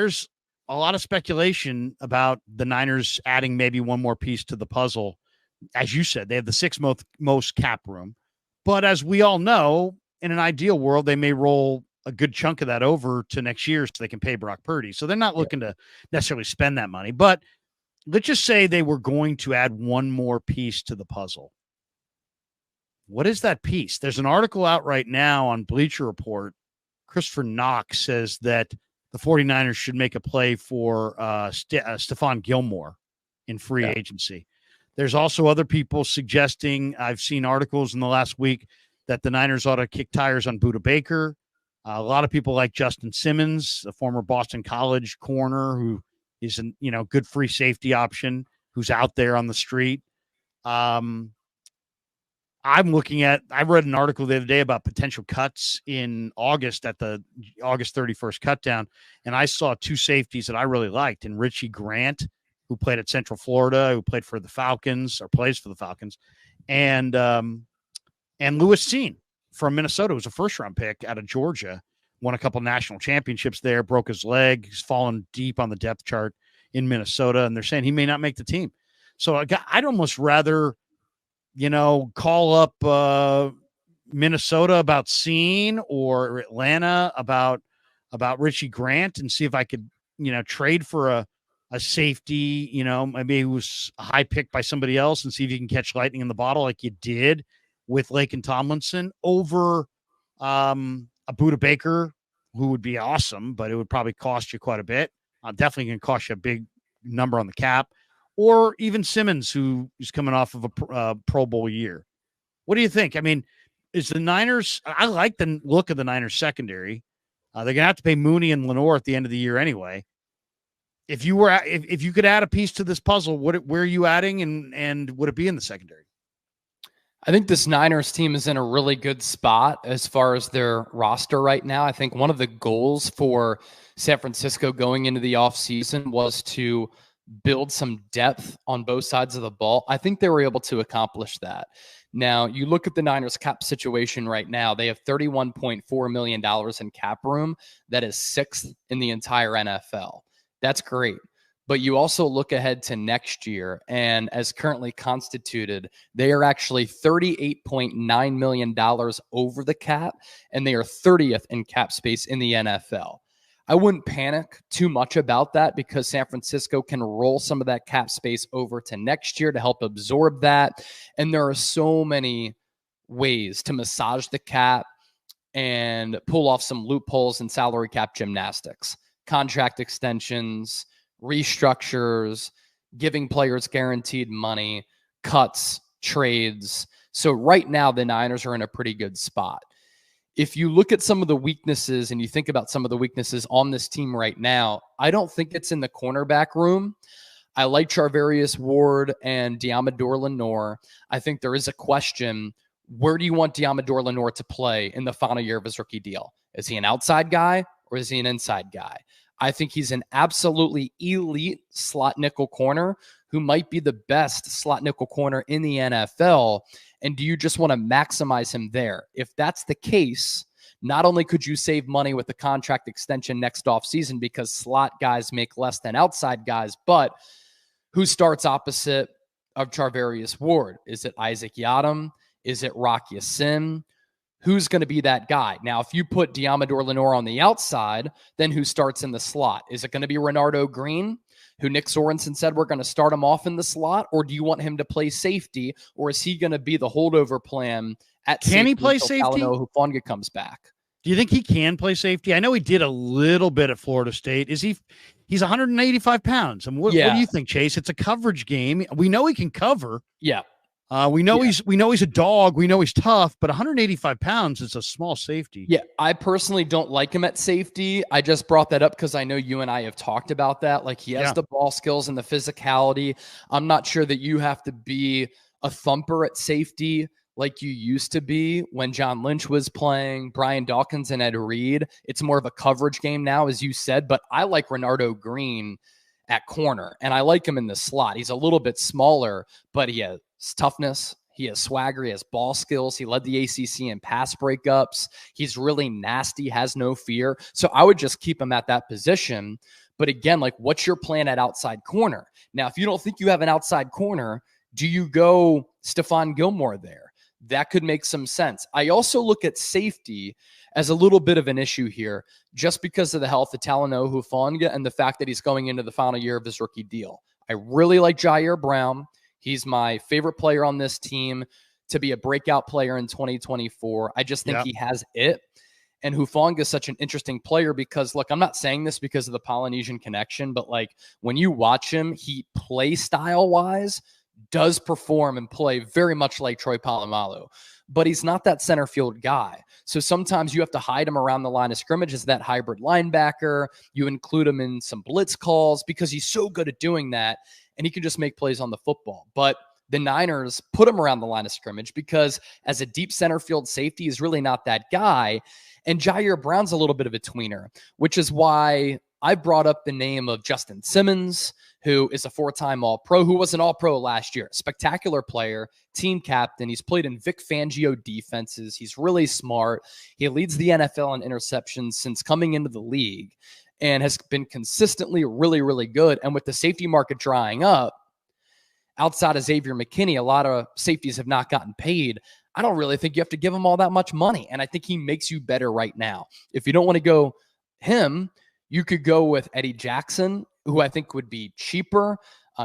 there's a lot of speculation about the Niners adding maybe one more piece to the puzzle. As you said, they have the sixth most cap room. But as we all know, in an ideal world, they may roll a good chunk of that over to next year so they can pay Brock Purdy. So they're not looking to necessarily spend that money. But let's just say they were going to add one more piece to the puzzle. What is that piece? There's an article out right now on Bleacher Report. Christopher Knox says that the 49ers should make a play for Stephon Gilmore in free agency. There's also other people suggesting, I've seen articles in the last week, that the Niners ought to kick tires on Budda Baker. A lot of people like Justin Simmons, a former Boston College corner who is a good free safety option who's out there on the street. I read an article the other day about potential cuts in August at the August 31st cut down, and I saw two safeties that I really liked, and Richie Grant, who played at Central Florida, who played for the Falcons or plays for the Falcons, and Lewis Cine from Minnesota, who was a first-round pick out of Georgia, won a couple national championships there, broke his leg, he's fallen deep on the depth chart in Minnesota, and they're saying he may not make the team. So I'd almost rather, call up Minnesota about Cine or Atlanta about Richie Grant and see if I could, trade for a safety, maybe it was a high pick by somebody else and see if you can catch lightning in the bottle like you did with Laken Tomlinson over a Budda Baker, who would be awesome, but it would probably cost you quite a bit. Definitely going to cost you a big number on the cap. Or even Simmons, who is coming off of a Pro Bowl year. What do you think? I mean, is the Niners – I like the look of the Niners secondary. They're going to have to pay Mooney and Lenore at the end of the year anyway. If you could add a piece to this puzzle, where are you adding, and would it be in the secondary? I think this Niners team is in a really good spot as far as their roster right now. I think one of the goals for San Francisco going into the offseason was to build some depth on both sides of the ball. I think they were able to accomplish that. Now, you look at the Niners cap situation right now, they have $31.4 million in cap room. That is sixth in the entire NFL. That's great. But you also look ahead to next year, and as currently constituted, they are actually $38.9 million over the cap, and they are 30th in cap space in the NFL. I wouldn't panic too much about that because San Francisco can roll some of that cap space over to next year to help absorb that. And there are so many ways to massage the cap and pull off some loopholes in salary cap gymnastics, contract extensions, restructures, giving players guaranteed money, cuts, trades. So right now, the Niners are in a pretty good spot. If you look at some of the weaknesses and you think about some of the weaknesses on this team right now, I don't think it's in the cornerback room. I like Charvarius Ward and Diamador Lenore. I think there is a question, where do you want Diamador Lenore to play in the final year of his rookie deal? Is he an outside guy or is he an inside guy? I think he's an absolutely elite slot nickel corner who might be the best slot nickel corner in the NFL. And do you just want to maximize him there? If that's the case, not only could you save money with the contract extension next offseason because slot guys make less than outside guys, but who starts opposite of Charvarius Ward? Is it Isaac Yiadom? Is it Rock Ya-Sin? Who's going to be that guy? Now, if you put Diamador Lenore on the outside, then who starts in the slot? Is it going to be Renardo Green, who Nick Sorensen said we're going to start him off in the slot, or do you want him to play safety, or is he going to be the holdover plan at safety? Can he play safety? Talanoa Hufanga comes back. Do you think he can play safety? I know he did a little bit at Florida State. Is he? He's 185 pounds. I mean, what do you think, Chase? It's a coverage game. We know he can cover. Yeah. We know he's a dog. We know he's tough, but 185 pounds is a small safety. Yeah, I personally don't like him at safety. I just brought that up because I know you and I have talked about that. Like, he has the ball skills and the physicality. I'm not sure that you have to be a thumper at safety like you used to be when John Lynch was playing, Brian Dawkins and Ed Reed. It's more of a coverage game now, as you said, but I like Renardo Green at corner, and I like him in the slot. He's a little bit smaller, but he has toughness. He has swagger. He has ball skills. He led the ACC in pass breakups. He's really nasty, has no fear. So I would just keep him at that position. But again, like, what's your plan at outside corner? Now, if you don't think you have an outside corner, do you go Stephon Gilmore there? That could make some sense. I also look at safety as a little bit of an issue here, just because of the health of Talanoa Hufanga and the fact that he's going into the final year of his rookie deal. I really like Jair Brown. He's my favorite player on this team to be a breakout player in 2024. I just think he has it. And Hufanga is such an interesting player because, look, I'm not saying this because of the Polynesian connection, but like when you watch him, he play style wise does perform and play very much like Troy Polamalu, but he's not that center field guy. So sometimes you have to hide him around the line of scrimmage as that hybrid linebacker. You include him in some blitz calls because he's so good at doing that, and he can just make plays on the football. But the Niners put him around the line of scrimmage because as a deep center field safety, he's really not that guy. And Jair Brown's a little bit of a tweener, which is why I brought up the name of Justin Simmons, who is a 4-time All-Pro, who was an All-Pro last year. Spectacular player, team captain. He's played in Vic Fangio defenses. He's really smart. He leads the NFL in interceptions since coming into the league and has been consistently really, really good. And with the safety market drying up, outside of Xavier McKinney, a lot of safeties have not gotten paid. I don't really think you have to give him all that much money. And I think he makes you better right now. If you don't want to go him, you could go with Eddie Jackson, who I think would be cheaper.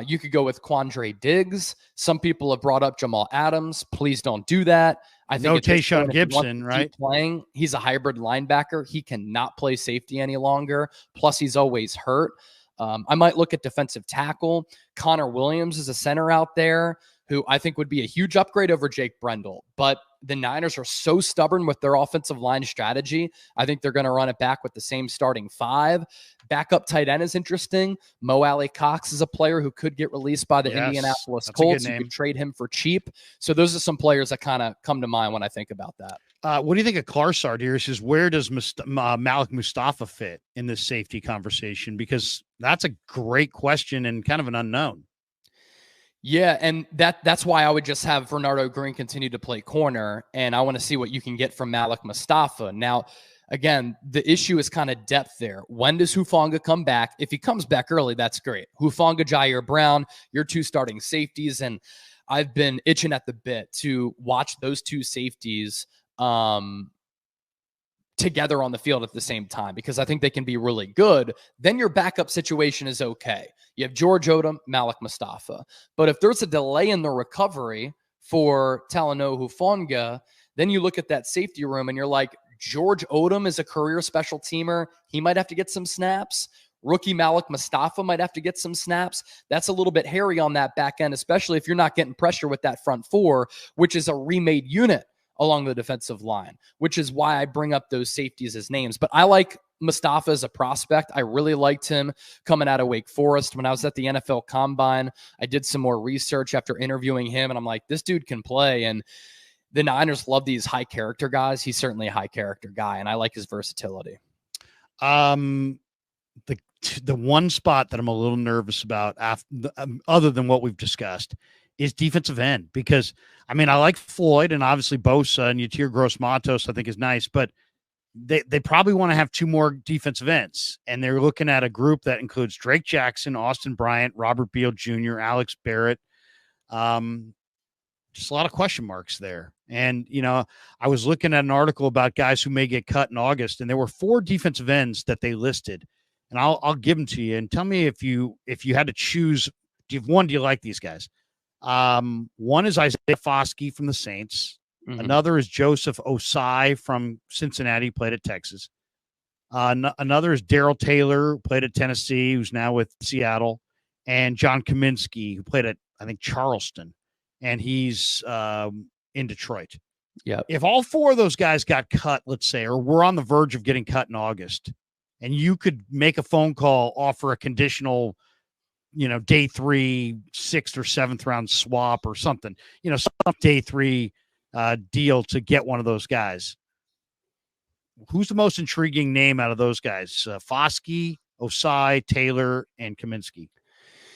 You could go with Quandre Diggs. Some people have brought up Jamal Adams. Please don't do that. I think no Tayshaun Gibson, right? Playing, he's a hybrid linebacker. He cannot play safety any longer. Plus, he's always hurt. I might look at defensive tackle. Connor Williams is a center out there who I think would be a huge upgrade over Jake Brendel. But the Niners are so stubborn with their offensive line strategy. I think they're going to run it back with the same starting 5. Backup tight end is interesting. Mo Alley Cox is a player who could get released by the Indianapolis Colts. You could trade him for cheap. So those are some players that kind of come to mind when I think about that. What do you think of Clarsard here? Says, where does Malik Mustafa fit in this safety conversation? Because that's a great question and kind of an unknown. Yeah, and that's why I would just have Bernardo Green continue to play corner, and I want to see what you can get from Malik Mustafa. Now, again, the issue is kind of depth there. When does Hufanga come back? If he comes back early, that's great. Hufanga, Jair Brown, your 2 starting safeties, and I've been itching at the bit to watch those 2 safeties together on the field at the same time because I think they can be really good. Then your backup situation is okay. You have George Odom, Malik Mustafa. But if there's a delay in the recovery for Talanoa Hufanga, then you look at that safety room and you're like, George Odom is a career special teamer. He might have to get some snaps. Rookie Malik Mustafa might have to get some snaps. That's a little bit hairy on that back end, especially if you're not getting pressure with that front 4, which is a remade unit along the defensive line, which is why I bring up those safeties as names. But I like Mustafa as a prospect. I really liked him coming out of Wake Forest. When I was at the NFL Combine, I did some more research after interviewing him, and I'm like, this dude can play. And the Niners love these high character guys. He's certainly a high character guy, and I like his versatility. The one spot that I'm a little nervous about, other than what we've discussed, is defensive end, because I mean, I like Floyd and obviously Bosa and Yatir Gross-Matos, I think is nice, but they probably want to have 2 more defensive ends. And they're looking at a group that includes Drake Jackson, Austin Bryant, Robert Beal Jr., Alex Barrett. Just a lot of question marks there. And, you know, I was looking at an article about guys who may get cut in August, and there were 4 defensive ends that they listed. And I'll give them to you and tell me if you had to choose, do you like these guys? One is Isaiah Foskey from the Saints. Mm-hmm. Another is Joseph Osai from Cincinnati, played at Texas. Another is Darrell Taylor, who played at Tennessee, who's now with Seattle, and John Kaminsky, who played at, I think, Charleston, and he's in Detroit. Yeah. If all 4 of those guys got cut, let's say, or we're on the verge of getting cut in August, and you could make a phone call, offer a conditional, you know, day 3, 6th or 7th round swap or something, you know, some day 3 deal to get one of those guys. Who's the most intriguing name out of those guys? Foskey, Osai, Taylor, and Kaminsky.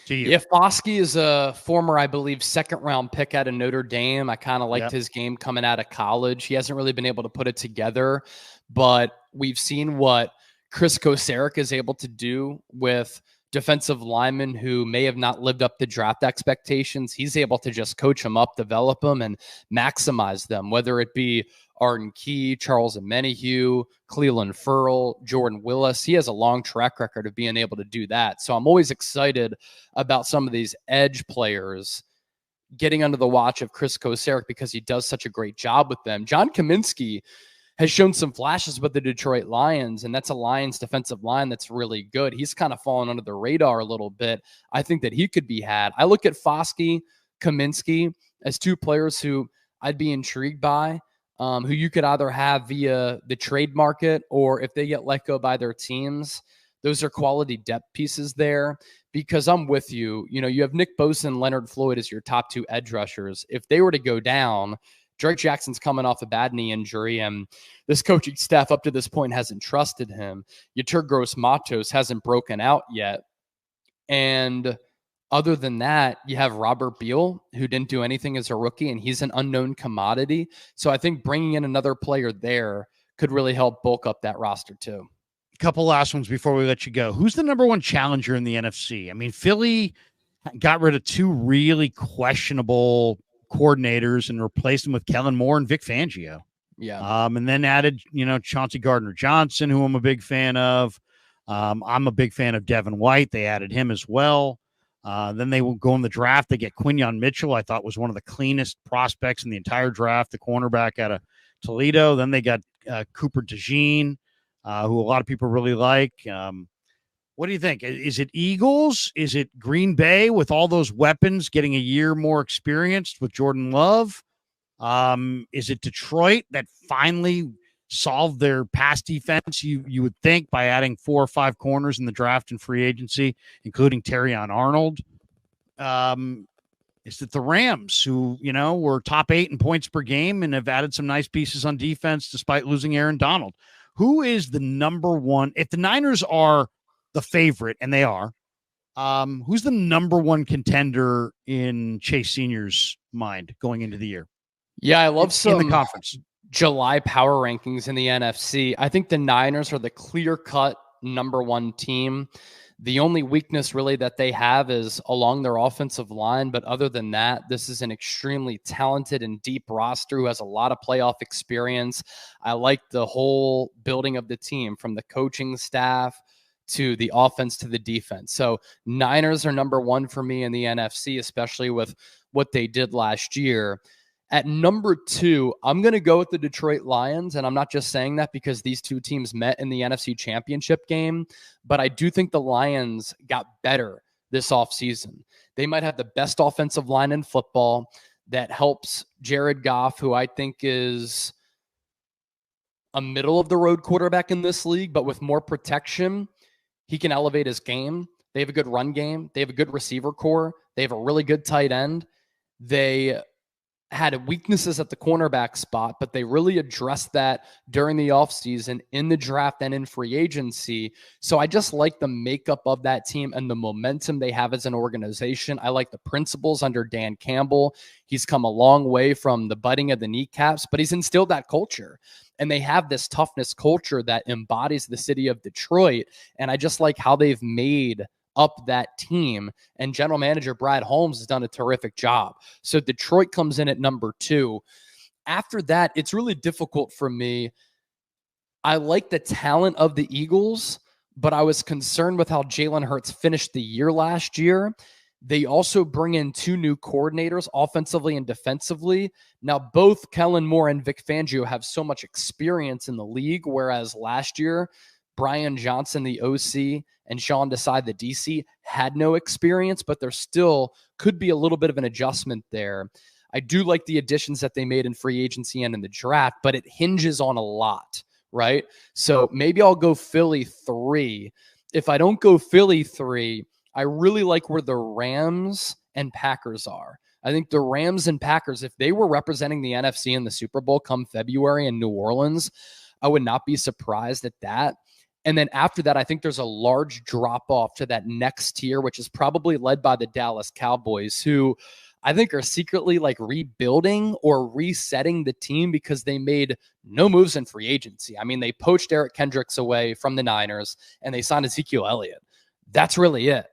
To you. Yeah, Foskey is a former, I believe, 2nd round pick out of Notre Dame. I kind of liked his game coming out of college. He hasn't really been able to put it together, but we've seen what Chris Kocurek is able to do with defensive linemen who may have not lived up to draft expectations. He's able to just coach them up, develop them, and maximize them, whether it be Arden Key, Charles Omenihu, Cleveland Ferrell, Jordan Willis. He has a long track record of being able to do that. So I'm always excited about some of these edge players getting under the watch of Chris Kocurek because he does such a great job with them. John Kaminsky has shown some flashes with the Detroit Lions, and that's a Lions defensive line that's really good. He's kind of fallen under the radar a little bit. I think that he could be had. I look at Foskey, Kaminsky as two players who I'd be intrigued by, who you could either have via the trade market or if they get let go by their teams. Those are quality depth pieces there because I'm with you. You know, you have Nick Bosa and Leonard Floyd as your top two edge rushers. If they were to go down, Drake Jackson's coming off a bad knee injury, and this coaching staff up to this point hasn't trusted him. Yetur Gross-Matos hasn't broken out yet. And other than that, you have Robert Beal, who didn't do anything as a rookie, and he's an unknown commodity. So I think bringing in another player there could really help bulk up that roster too. A couple last ones before we let you go. Who's the number one challenger in the NFC? I mean, Philly got rid of two really questionable coordinators and replaced them with Kellen Moore and Vic Fangio. Yeah. And then added, Chauncey Gardner-Johnson, who I'm a big fan of. I'm a big fan of Devin White. They added him as well. Then they will go in the draft. They get Quinyon Mitchell. I thought was one of the cleanest prospects in the entire draft, the cornerback out of Toledo. Then they got Cooper DeJean, who a lot of people really like. What do you think? Is it Eagles? Is it Green Bay with all those weapons getting a year more experienced with Jordan Love? Is it Detroit that finally solved their pass defense? You would think by adding 4 or 5 corners in the draft and free agency, including Terrion Arnold. Is it the Rams who, were top 8 in points per game and have added some nice pieces on defense despite losing Aaron Donald? Who is the number one? If the Niners are the favorite, and they are, who's the number one contender in Chase Senior's mind going into the year? Yeah, I love some in the conference July power rankings in the NFC. I think the Niners are the clear-cut number one team. The only weakness really that they have is along their offensive line. But other than that, this is an extremely talented and deep roster who has a lot of playoff experience. I like the whole building of the team from the coaching staff to the offense to the defense. So Niners are number one for me in the NFC, especially with what they did last year. At number 2, I'm going to go with the Detroit Lions, and I'm not just saying that because these two teams met in the NFC Championship game, but I do think the Lions got better this offseason. They might have the best offensive line in football that helps Jared Goff, who I think is a middle-of-the-road quarterback in this league, but with more protection, he can elevate his game. They have a good run game. They have a good receiver core. They have a really good tight end. They had weaknesses at the cornerback spot, but they really addressed that during the offseason in the draft and in free agency. So I just like the makeup of that team and the momentum they have as an organization. I like the principles under Dan Campbell. He's come a long way from the butting of the kneecaps, but he's instilled that culture. And they have this toughness culture that embodies the city of Detroit. And I just like how they've made up that team, and general manager Brad Holmes has done a terrific job. So Detroit comes in at number 2. After that, it's really difficult for me. I like the talent of the Eagles, but I was concerned with how Jalen Hurts finished the year last year. They also bring in 2 new coordinators offensively and defensively. Now, both Kellen Moore and Vic Fangio have so much experience in the league, whereas last year, Brian Johnson, the OC, and Sean Desai, the DC, had no experience, but there still could be a little bit of an adjustment there. I do like the additions that they made in free agency and in the draft, but it hinges on a lot, right? So maybe I'll go Philly 3. If I don't go Philly 3, I really like where the Rams and Packers are. I think the Rams and Packers, if they were representing the NFC in the Super Bowl come February in New Orleans, I would not be surprised at that. And then after that, I think there's a large drop off to that next tier, which is probably led by the Dallas Cowboys, who I think are secretly like rebuilding or resetting the team because they made no moves in free agency. I mean, they poached Eric Kendricks away from the Niners and they signed Ezekiel Elliott. That's really it.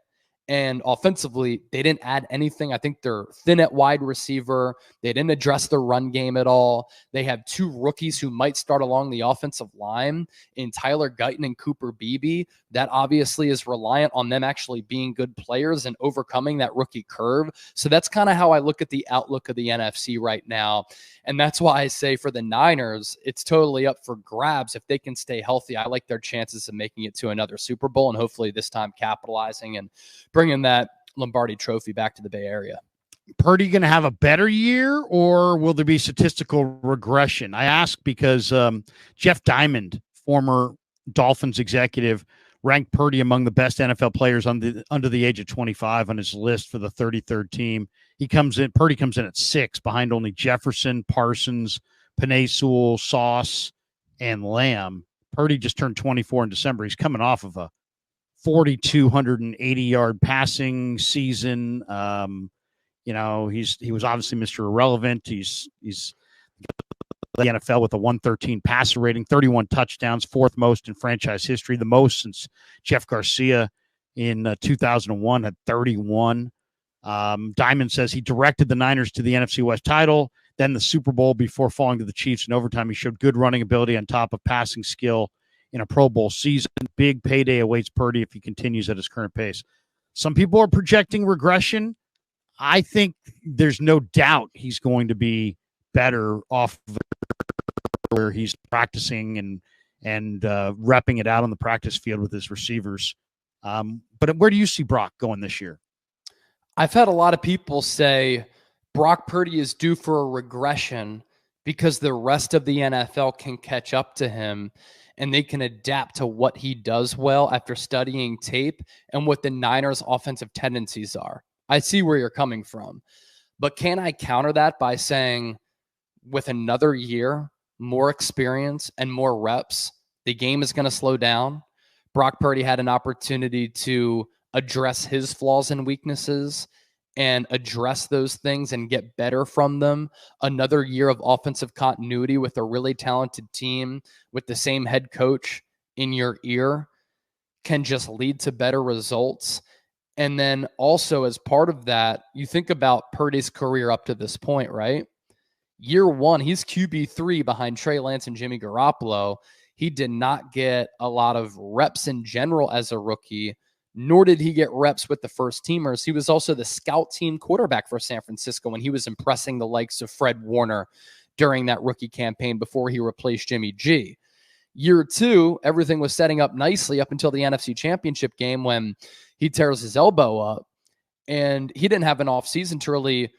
And offensively, they didn't add anything. I think they're thin at wide receiver. They didn't address the run game at all. They have two rookies who might start along the offensive line in Tyler Guyton and Cooper Beebe. That obviously is reliant on them actually being good players and overcoming that rookie curve. So that's kind of how I look at the outlook of the NFC right now. And that's why I say for the Niners, it's totally up for grabs. If they can stay healthy, I like their chances of making it to another Super Bowl and hopefully this time capitalizing and bringing that Lombardi trophy back to the Bay Area. Purdy going to have a better year, or will there be statistical regression? I ask because Jeff Diamond, former Dolphins executive, ranked Purdy among the best NFL players under the age of 25 on his list for the 33rd team. Purdy comes in at 6, behind only Jefferson, Parsons, Penei Sewell, Sauce, and Lamb. Purdy just turned 24 in December. He's coming off of a 4,280-yard passing season. He was obviously Mr. Irrelevant. He's the NFL with a 113 passer rating, 31 touchdowns, 4th most in franchise history, the most since Jeff Garcia in 2001 had 31. Diamond says he directed the Niners to the NFC West title, then the Super Bowl before falling to the Chiefs in overtime. He showed good running ability on top of passing skill in a Pro Bowl season. Big payday awaits Purdy if he continues at his current pace. Some people are projecting regression. I think there's no doubt he's going to be better off where he's practicing and repping it out on the practice field with his receivers. But where do you see Brock going this year? I've had a lot of people say Brock Purdy is due for a regression because the rest of the NFL can catch up to him and they can adapt to what he does well after studying tape and what the Niners' offensive tendencies are. I see where you're coming from. But can I counter that by saying with another year, more experience and more reps, the game is going to slow down? Brock Purdy had an opportunity to address his flaws and weaknesses and address those things and get better from them. Another year of offensive continuity with a really talented team with the same head coach in your ear can just lead to better results. And then also as part of that, you think about Purdy's career up to this point, right? Year 1, he's QB3 behind Trey Lance and Jimmy Garoppolo. He did not get a lot of reps in general as a rookie, nor did he get reps with the first teamers. He was also the scout team quarterback for San Francisco when he was impressing the likes of Fred Warner during that rookie campaign before he replaced Jimmy G. Year 2, everything was setting up nicely up until the NFC Championship game when he tears his elbow up, and he didn't have an offseason to really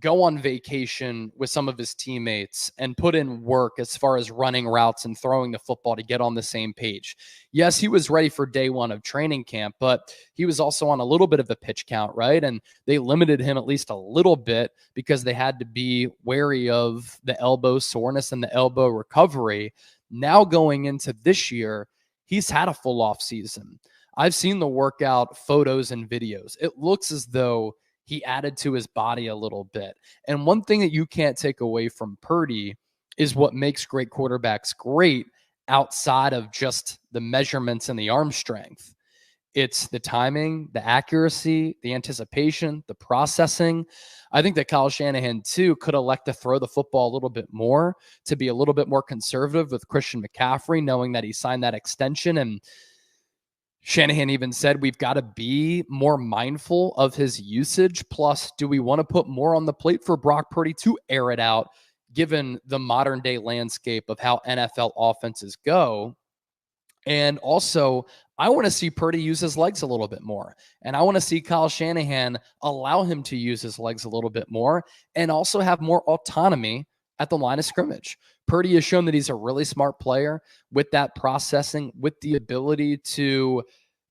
go on vacation with some of his teammates and put in work as far as running routes and throwing the football to get on the same page. Yes, he was ready for day 1 of training camp, but he was also on a little bit of a pitch count, right? And they limited him at least a little bit because they had to be wary of the elbow soreness and the elbow recovery. Now going into this year, he's had a full off season. I've seen the workout photos and videos. It looks as though he added to his body a little bit. And one thing that you can't take away from Purdy is what makes great quarterbacks great outside of just the measurements and the arm strength. It's the timing, the accuracy, the anticipation, the processing. I think that Kyle Shanahan, too, could elect to throw the football a little bit more, to be a little bit more conservative with Christian McCaffrey, knowing that he signed that extension. And Shanahan even said we've got to be more mindful of his usage. Plus, do we want to put more on the plate for Brock Purdy to air it out, given the modern day landscape of how NFL offenses go? And also, I want to see Purdy use his legs a little bit more. And I want to see Kyle Shanahan allow him to use his legs a little bit more and also have more autonomy at the line of scrimmage. Purdy has shown that he's a really smart player with that processing, with the ability to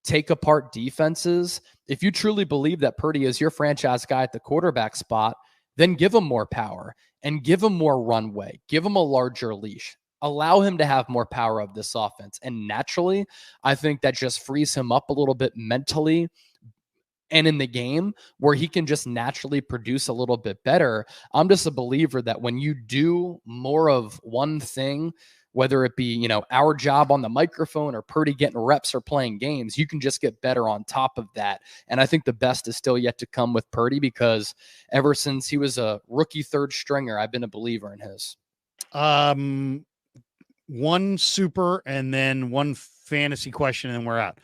take apart defenses. If you truly believe that Purdy is your franchise guy at the quarterback spot, then give him more power and give him more runway, give him a larger leash. Allow him to have more power of this offense. And naturally, I think that just frees him up a little bit mentally and in the game where he can just naturally produce a little bit better. I'm just a believer that when you do more of one thing, whether it be, our job on the microphone or Purdy getting reps or playing games, you can just get better on top of that. And I think the best is still yet to come with Purdy, because ever since he was a rookie third stringer, I've been a believer in his. One super and then one fantasy question, and we're out.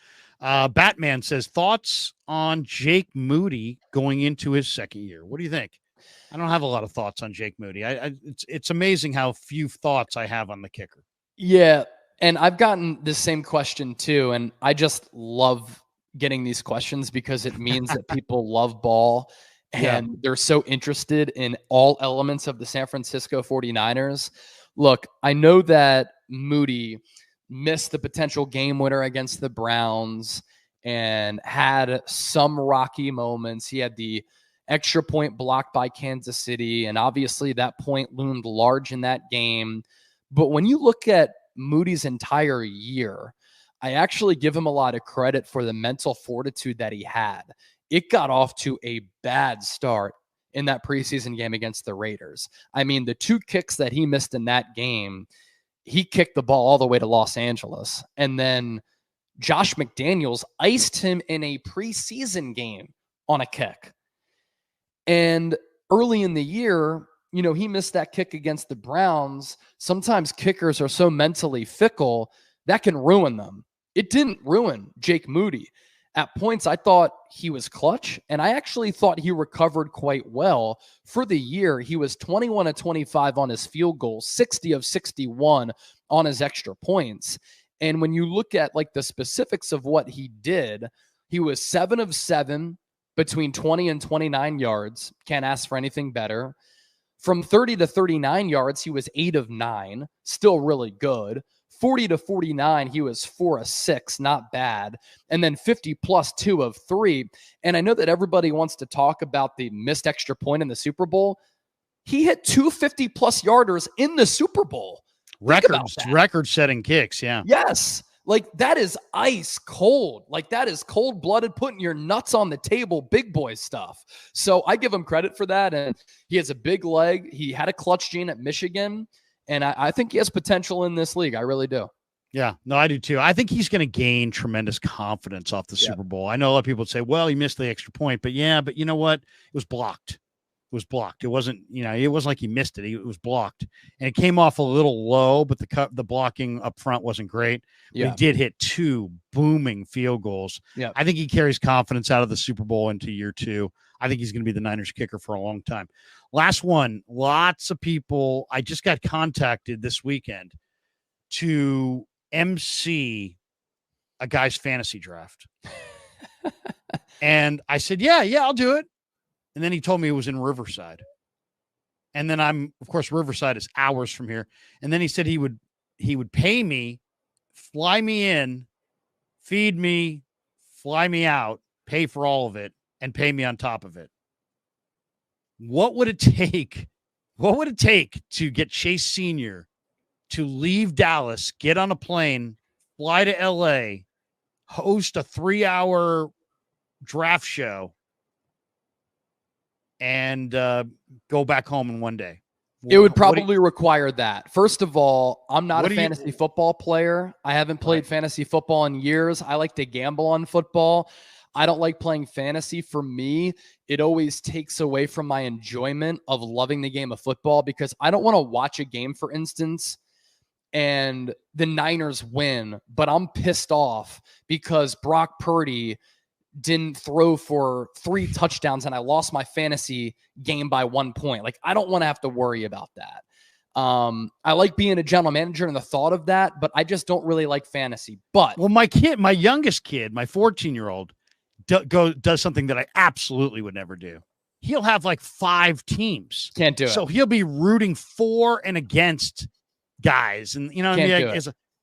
Batman says, thoughts on Jake Moody going into his second year. What do you think? I don't have a lot of thoughts on Jake Moody. It's amazing how few thoughts I have on the kicker. Yeah, and I've gotten this same question too, and I just love getting these questions because it means that people love ball and they're so interested in all elements of the San Francisco 49ers. Look, I know that Moody missed the potential game winner against the Browns and had some rocky moments. He had the extra point blocked by Kansas City, and obviously that point loomed large in that game. But when you look at Moody's entire year, I actually give him a lot of credit for the mental fortitude that he had. It got off to a bad start in that preseason game against the Raiders. I mean, the 2 kicks that he missed in that game, he kicked the ball all the way to Los Angeles. And then Josh McDaniels iced him in a preseason game on a kick. And early in the year, he missed that kick against the Browns. Sometimes kickers are so mentally fickle that can ruin them. It didn't ruin Jake Moody. At points, I thought he was clutch, and I actually thought he recovered quite well. For the year, he was 21 of 25 on his field goal, 60 of 61 on his extra points. And when you look at the specifics of what he did, he was 7 of 7 between 20 and 29 yards. Can't ask for anything better. From 30 to 39 yards, he was 8 of 9, still really good. 40 to 49, he was 4 of 6, not bad. And then 50 plus 2 of 3. And I know that everybody wants to talk about the missed extra point in the Super Bowl. He hit 250 plus yarders in the Super Bowl. Record-setting kicks, yeah. Yes. That is ice cold. That is cold-blooded, putting your nuts on the table, big boy stuff. So I give him credit for that. And he has a big leg. He had a clutch gene at Michigan. And I think he has potential in this league. I really do. Yeah, no, I do too. I think he's going to gain tremendous confidence off the Super Bowl. I know a lot of people would say, well, he missed the extra point. But you know what? It was blocked. It wasn't, it wasn't like he missed it. It was blocked. And it came off a little low, but the blocking up front wasn't great. Yeah. He did hit 2 booming field goals. Yeah. I think he carries confidence out of the Super Bowl into year 2. I think he's going to be the Niners kicker for a long time. Last one, lots of people. I just got contacted this weekend to MC a guy's fantasy draft. And I said, yeah, I'll do it. And then he told me it was in Riverside. And then of course, Riverside is hours from here. And then he said he would pay me, fly me in, feed me, fly me out, pay for all of it, and pay me on top of it. What would it take? What would it take to get Chase Senior to leave Dallas, get on a plane, fly to LA, host a 3-hour draft show, and go back home in one day? It would probably require that. First of all, I'm not a fantasy football player. I haven't played fantasy football in years. I like to gamble on football. I don't like playing fantasy. For me, it always takes away from my enjoyment of loving the game of football, because I don't want to watch a game, for instance, and the Niners win, but I'm pissed off because Brock Purdy didn't throw for 3 touchdowns and I lost my fantasy game by 1 point. I don't want to have to worry about that. I like being a general manager and the thought of that, but I just don't really like fantasy. But my youngest kid, my 14-year-old, does something that I absolutely would never do. He'll have 5 teams. Can't do it. So he'll be rooting for and against guys, and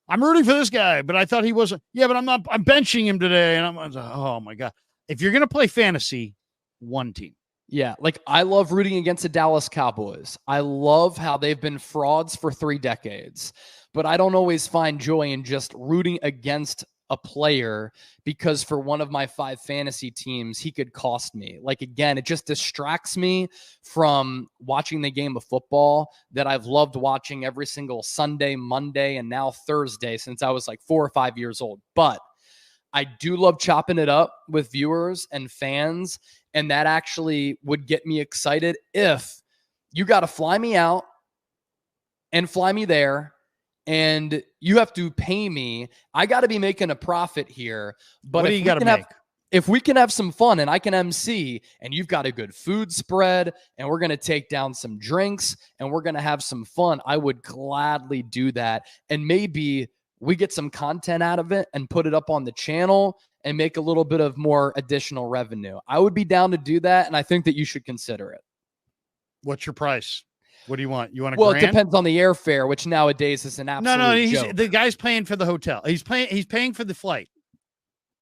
I'm rooting for this guy, but I thought he wasn't. Yeah, but I'm not. I'm benching him today, and I'm like, oh my god! If you're gonna play fantasy, one team. Yeah, I love rooting against the Dallas Cowboys. I love how they've been frauds for 3 decades, but I don't always find joy in just rooting against a player because for one of my 5 fantasy teams, he could cost me. Like, again, it just distracts me from watching the game of football that I've loved watching every single Sunday, Monday, and now Thursday since I was like 4 or 5 years old. But I do love chopping it up with viewers and fans, and that actually would get me excited if you got to fly me out and fly me there, and you have to pay me. I got to be making a profit here. But what do you got to make? If we can have some fun and I can MC and you've got a good food spread and we're going to take down some drinks and we're going to have some fun, I would gladly do that. And maybe we get some content out of it and put it up on the channel and make a little bit of more additional revenue. I would be down to do that. And I think that you should consider it. What's your price? What do you want? You want a Well, grand? It depends on the airfare, which nowadays is an absolute joke. The guy's paying for the hotel. He's paying for the flight.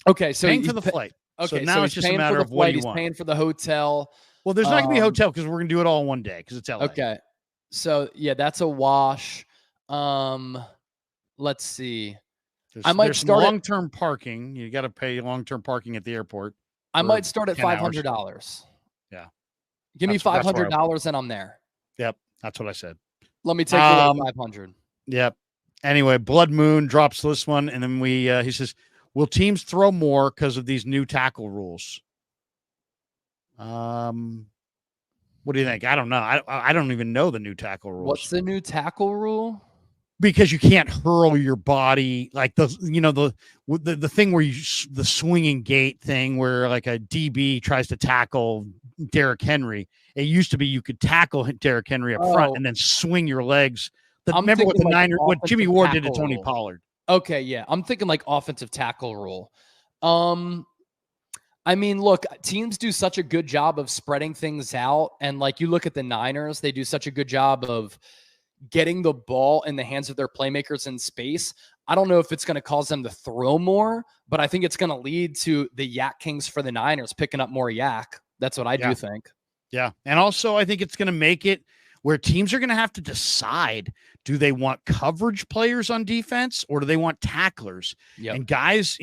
Okay, so paying for the flight. Okay, so now it's just a matter of what do you want. He's paying for the hotel. Well, there's not gonna be a hotel because we're gonna do it all in one day because it's LA. Okay, so yeah, that's a wash. Let's see. There's long-term parking. You got to pay long-term parking at the airport. I might start at $500. Yeah, give me $500 and I'm there. Yep, that's what I said. Let me take away 500. Yep. Anyway, Blood Moon drops this one, and then he says, "Will teams throw more because of these new tackle rules?" What do you think? I don't know. I don't even know the new tackle rules. What's the new tackle rule? Because you can't hurl your body like the thing where the swinging gait thing where like a DB tries to tackle Derrick Henry. It used to be you could tackle Derrick Henry up front and then swing your legs. Remember what what Jimmy Ward did to Tony Pollard. Okay, yeah. I'm thinking like offensive tackle rule. I mean, look, teams do such a good job of spreading things out. And like you look at the Niners, they do such a good job of getting the ball in the hands of their playmakers in space. I don't know if it's going to cause them to throw more, but I think it's going to lead to the Yak Kings for the Niners picking up more yak. That's what I do think. Yeah. And also I think it's going to make it where teams are going to have to decide, do they want coverage players on defense or do they want tacklers? Yep. And guys,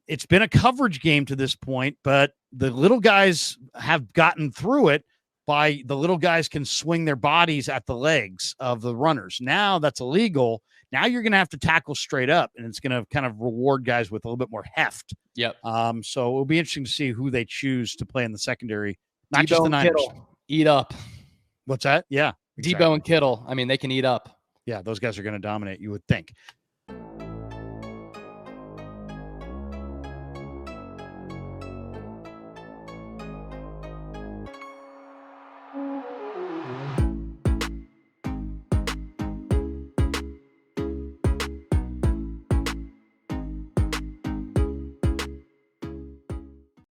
it's been a coverage game to this point, but the little guys have gotten through it by the little guys can swing their bodies at the legs of the runners. Now that's illegal. Now you're going to have to tackle straight up, and it's going to kind of reward guys with a little bit more heft. Yep. So it'll be interesting to see who they choose to play in the secondary. Not Debo just the Niners. Kittle, eat up. What's that? Yeah. Exactly. Debo and Kittle. I mean, they can eat up. Yeah, those guys are going to dominate, you would think.